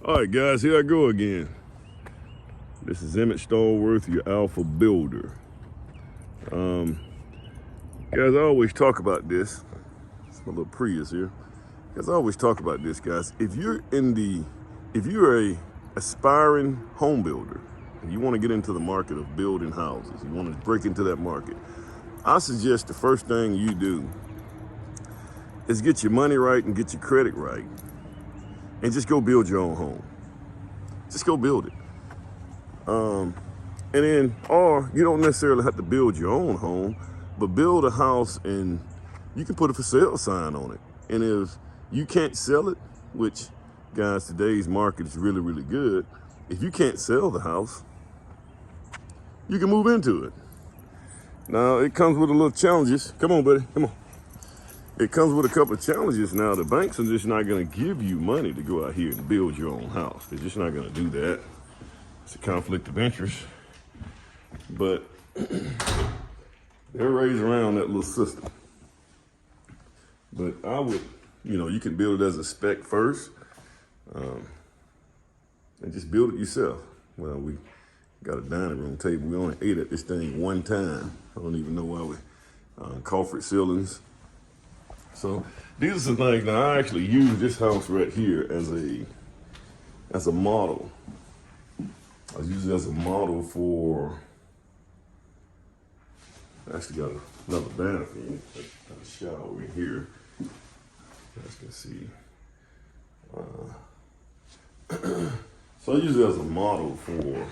All right, guys, here I go again. This is Emmett Stallworth, your Alpha Builder. Guys, I always talk about this. It's my little Prius here. Guys, I always talk about this, guys. If you're a aspiring home builder, and you want to get into the market of building houses, you want to break into that market, I suggest the first thing you do is get your money right and get your credit right, and just go build your own home. Just go build it. And then, or you don't necessarily have to build your own home, but build a house and you can put a for sale sign on it. And if you can't sell it, which, guys, today's market is really, really good. If you can't sell the house, you can move into it. Now, it comes with a little challenges. Come on, buddy, come on. It comes with a couple of challenges. Now, the banks are just not gonna give you money to go out here and build your own house. They're just not gonna do that. It's a conflict of interest. But they're raised around that little system. But I would, you can build it as a spec first, and just build it yourself. Well, we got a dining room table. We only ate at this thing one time. I don't even know why we, Crawford ceilings. So these are some things. Now, I actually use this house right here as a model. I use it as a model for, I actually got another bathroom, a shower in here. You guys can see. So I use it as a model for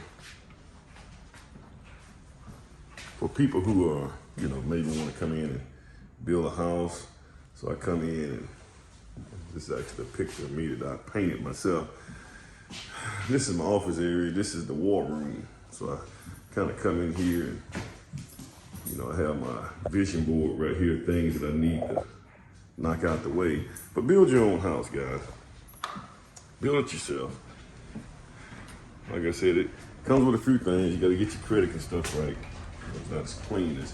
people who are, maybe want to come in and build a house. So I come in, and this is actually a picture of me that I painted myself. This is my office area. This is the war room. So I kind of come in here and, I have my vision board right here, things that I need to knock out the way. But build your own house, guys. Build it yourself. Like I said, it comes with a few things. You got to get your credit and stuff right. It's not as clean as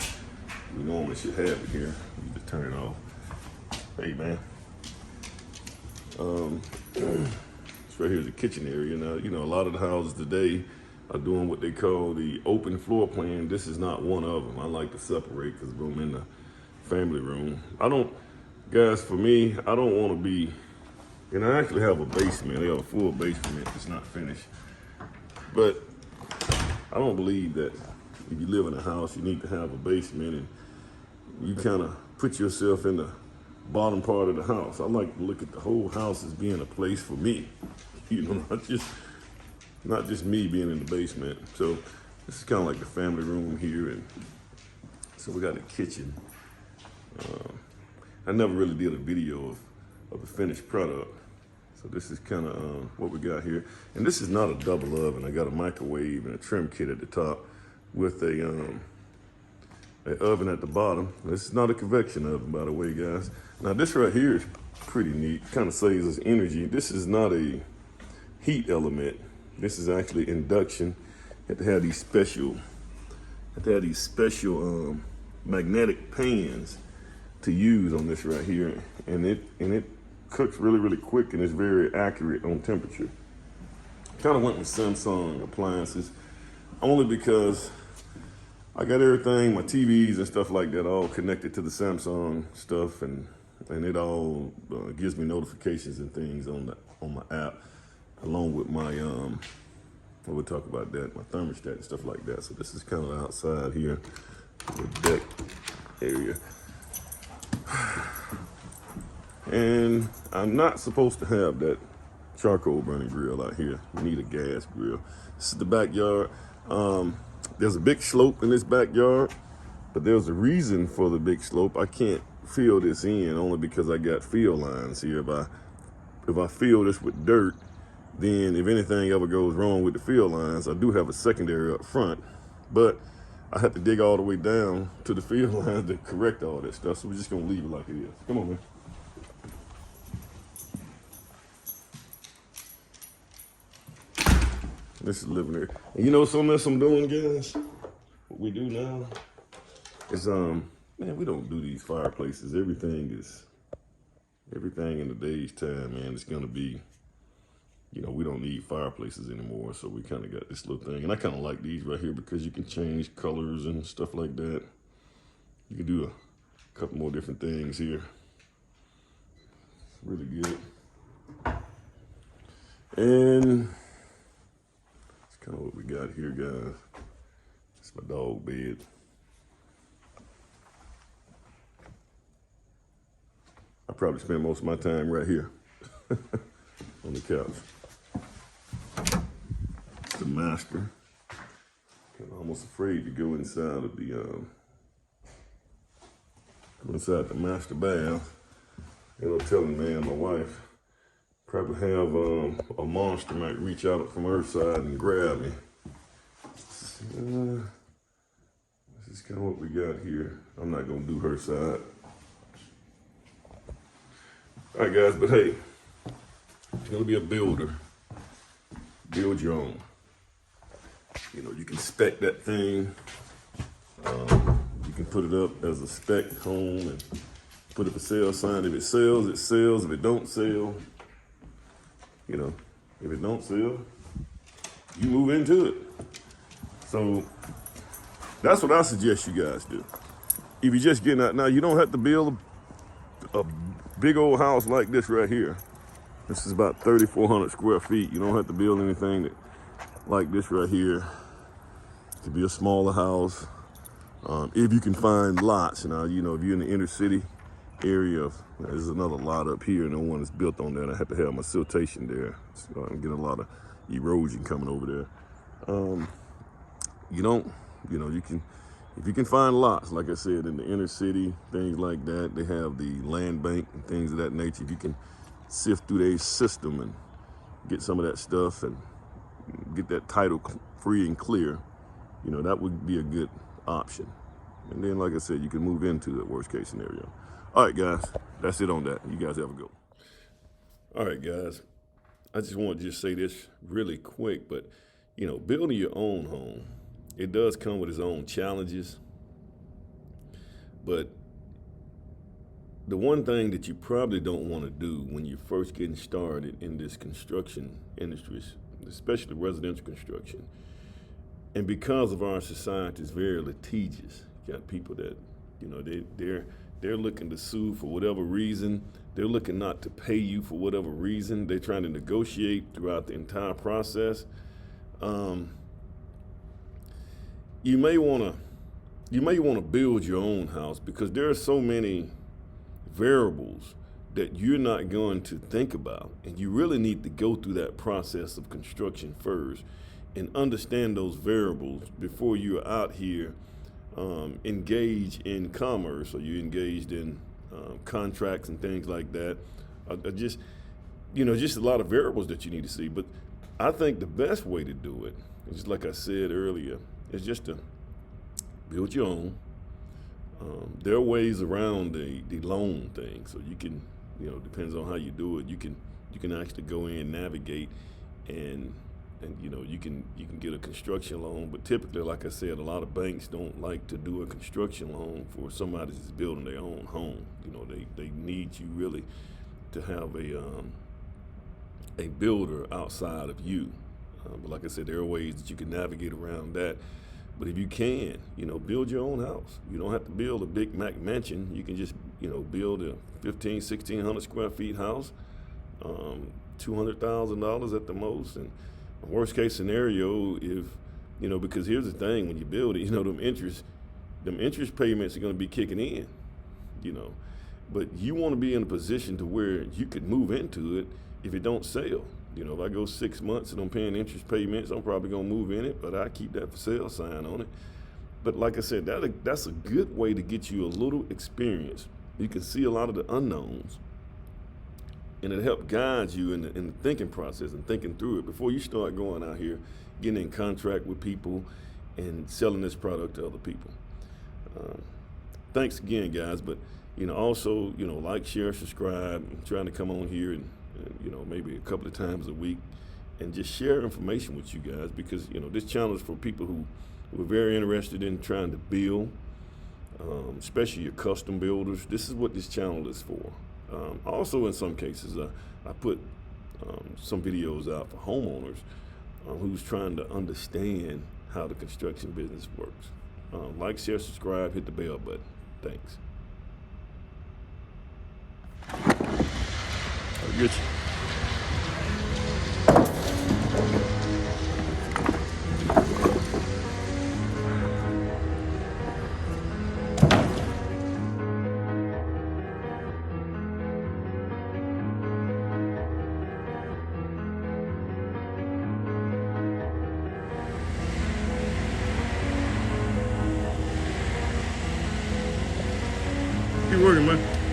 we normally should have it here. You just turn it off. Hey, man. This right here is the kitchen area. Now, a lot of the houses today are doing what they call the open floor plan. This is not one of them. I like to separate because I'm in the family room. Guys, for me, I don't want to be, and I actually have a basement. I have a full basement. It's not finished. But I don't believe that if you live in a house, you need to have a basement and you kind of put yourself in the bottom part of the house. I like to look at the whole house as being a place for me, not just me being in the basement. So this is kind of like the family room here, and so we got a kitchen. I never really did a video of the finished product, so this is kind of what we got here. And this is not a double oven. I got a microwave and a trim kit at the top with a oven at the bottom. This is not a convection oven, by the way, guys. Now this right here is pretty neat. Kind of saves us energy. This is not a heat element. This is actually induction. You have to have these special, magnetic pans to use on this right here, and it cooks really, really quick, and it's very accurate on temperature. Kind of went with Samsung appliances, only because I got everything, my TVs and stuff like that, all connected to the Samsung stuff, and it all gives me notifications and things on my app, along with my we'll talk about that, my thermostat and stuff like that. So this is kind of outside here, the deck area. And I'm not supposed to have that charcoal burning grill out here. We need a gas grill. This is the backyard. There's a big slope in this backyard, but there's a reason for the big slope. I can't fill this in only because I got fill lines here. If I fill this with dirt, then if anything ever goes wrong with the fill lines, I do have a secondary up front, but I have to dig all the way down to the fill lines to correct all that stuff. So we're just gonna leave it like it is. Come on, man. This is living here. And you know something else I'm doing, guys? What we do now is, man, we don't do these fireplaces. Everything in today's time, man, it's gonna be you know, we don't need fireplaces anymore, so we kind of got this little thing. And I kind of like these right here because you can change colors and stuff like that. You can do a couple more different things here. It's really good. And that's kind of what we got here, guys. It's my dog bed. I probably spend most of my time right here on the couch. The master. I'm almost afraid to go inside of the master bath. You know, telling man, my wife probably have a monster might reach out from her side and grab me. This is kind of what we got here. I'm not gonna do her side. All right, guys, but hey, if you're gonna be a builder, build your own. You know, you can spec that thing. You can put it up as a spec home and put up a sale sign. If it sells, it sells. If it don't sell, you know, if it don't sell, you move into it. So that's what I suggest you guys do. If you're just getting out now, you don't have to build a big old house like this right here. This is about 3,400 square feet. You don't have to build anything like this right here. It could be a smaller house. If you can find lots, you know, if you're in the inner city area, there's another lot up here, and the one that's built on there, and I have to have my siltation there. So I'm getting a lot of erosion coming over there. You know, if you can find lots, like I said, in the inner city, things like that, they have the land bank and things of that nature. If you can sift through their system and get some of that stuff and get that title free and clear, you know, that would be a good option. And then, like I said, you can move into the worst case scenario. All right, guys, that's it on that. You guys have a go. All right, guys, I just want to say this really quick, but, you know, building your own home, it does come with its own challenges. But the one thing that you probably don't want to do when you're first getting started in this construction industry, especially residential construction, and because of our society is very litigious, you got people that, you know, they're looking to sue for whatever reason. They're looking not to pay you for whatever reason. They're trying to negotiate throughout the entire process. You may want to build your own house because there are so many variables that you're not going to think about, and you really need to go through that process of construction first and understand those variables before you're out here engaged in commerce, or you're engaged in contracts and things like that. Just a lot of variables that you need to see. But I think the best way to do it, just like I said earlier, is just to build your own. There are ways around the loan thing, so you can, you know, depends on how you do it. You can actually go in, navigate, and you know, you can get a construction loan. But typically, like I said, a lot of banks don't like to do a construction loan for somebody that's building their own home. You know, they need you really to have a builder outside of you. But like I said, there are ways that you can navigate around that. But if you can, you know, build your own house. You don't have to build a big Mac mansion. You can just, you know, build a 1,600 square feet house, $200,000 at the most. And worst case scenario, if, you know, because here's the thing, when you build it, you know, them interest payments are going to be kicking in, you know. But you want to be in a position to where you could move into it if it don't sell. You know, if I go 6 months and I'm paying interest payments, I'm probably going to move in it, but I keep that for sale sign on it. But like I said, that's a good way to get you a little experience. You can see a lot of the unknowns, and it helps guide you in the thinking process and thinking through it before you start going out here, getting in contract with people and selling this product to other people. Thanks again, guys. But, you know, also, you know, like, share, subscribe. I'm trying to come on here and you know, maybe a couple of times a week and just share information with you guys, because, you know, this channel is for people who are very interested in trying to build, especially your custom builders. This is what this channel is for. Also, in some cases, I put some videos out for homeowners who's trying to understand how the construction business works. Like, share, subscribe, hit the bell button. Thanks. Rich. Keep working, man.